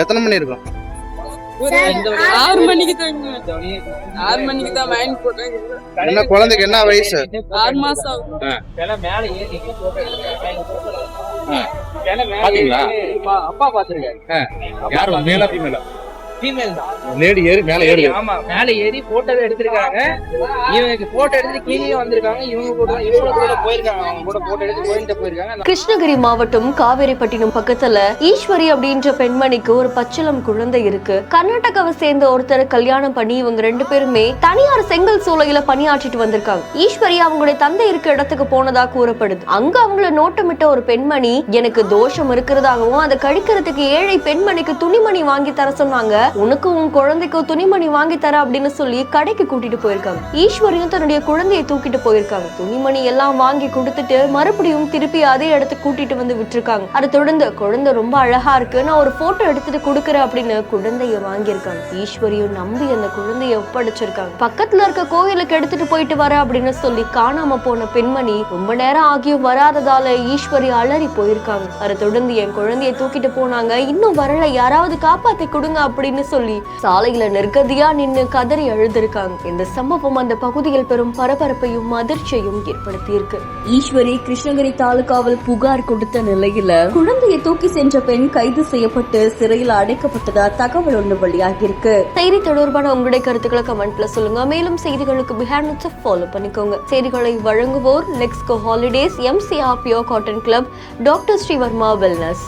எத்தனை மணி இருக்கும்? 6 மணிக்கு தான் வாங்கி போட்டாங்க. என்ன குழந்தைக்கு என்ன வயசு? 6 மாசம். அப்பா பாத்துருக்காரு. யாரு மேல ஃபீமேலா? ஃபீமேல் தான். லேடி ஏறி மேல ஏறி. ஆமா, மேல ஏறி போட்டோ எடுத்திருக்காங்க. இவங்க போட்டோ எடுத்து கீழே வந்திருக்காங்க. இவங்க கூட போயிருக்காங்க. அவங்க கூட போட்டோ எடுத்து கோயில்கிட்ட போயிருக்காங்க. கிருஷ்ணகிரி மாவட்டம் காவேரிப்பட்டினம் பக்கத்துல ஈஸ்வரி அப்படின்ற பெண்மணிக்கு ஒரு பச்சிளம் குழந்தை இருக்கு. கர்நாடகாவை சேர்ந்த ஒருத்தர் கல்யாணம் பண்ணி இவங்க 2 பேருமே தனியார் செங்கல் சூளையில பணியாற்றிட்டு வந்திருக்காங்க. ஈஸ்வரி அவங்களுடைய தந்தை இருக்க இடத்துக்கு போனதா கூறப்படுது. அங்க அவங்கள நோட்டமிட்ட ஒரு பெண்மணி எனக்கு தோஷம் இருக்கிறதாகவும் அதை கழிக்கிறதுக்கு ஏழை பெண்மணிக்கு துணிமணி வாங்கி தர சொன்னாங்க. உனக்கு உன் குழந்தைக்கு துணிமணி வாங்கி தர அப்படின்னு சொல்லி கடைக்கு கூட்டிட்டு போயிருக்காங்க. ஈஸ்வரியும் தன்னுடைய குழந்தையை தூக்கிட்டு போயிருக்காங்க. துணிமணி எல்லாம் வாங்கி கொடுத்துட்டு மறுபடியும் திருப்பி அதே இடத்துக்கு கூட்டிட்டு வந்து விட்டுருக்காங்க. அதை தொடர்ந்து குழந்தை ரொம்ப அழகா இருக்கு, நான் ஒரு போட்டோ எடுத்துட்டு கொடுக்குறேன் அப்படின்னு குழந்தைய வாங்கியிருக்காங்க. ஈஸ்வரியும் நம்பி அந்த குழந்தைய ஒப்படைச்சிருக்காங்க. பக்கத்துல இருக்க கோயிலுக்கு எடுத்துட்டு போயிட்டு வர அப்படின்னு சொல்லி காணாம போன பெண்மணி ரொம்ப நேரம் ஆகியும் வராததால ஈஸ்வரி அலறி போயிருக்காங்க. அதை தொடர்ந்து என் குழந்தைய தூக்கிட்டு போனாங்க, இன்னும் வரல, யாராவது காப்பாத்தி கொடுங்க அப்படின்னு சொல்லி சாலையில நெருக்கதியா நின்னு கதறி அழுதிருக்காங்க. இந்த சம்பவம் அந்த பகுதியில் பெரும் பரபரப்பையும் அதிர்ச்சியையும் ஏற்படுத்தி இருக்கு. ஈஸ்வரி கிருஷ்ணகிரி தாலுகாவில் புகார் கொடுத்த நிலையில குழந்தையை தூக்கி சென்ற பெண் கைது செய்யப்பட்டு சிறையில் அடைக்கப்பட்டதா தகவல் ஒன்று வெளியாகி இருக்கு. செய்தி தொடர்பான உங்களுடைய கருத்துக்களை கமெண்ட்ல சொல்லுங்க. மேலும் செய்திகளுக்கு பிஹைண்ட் ஃபாலோ பண்ணிக்கோங்க. செய்திகளை வழங்குவோர் Lexco holidays, MCR pure cotton club, doctor Srivarma wellness.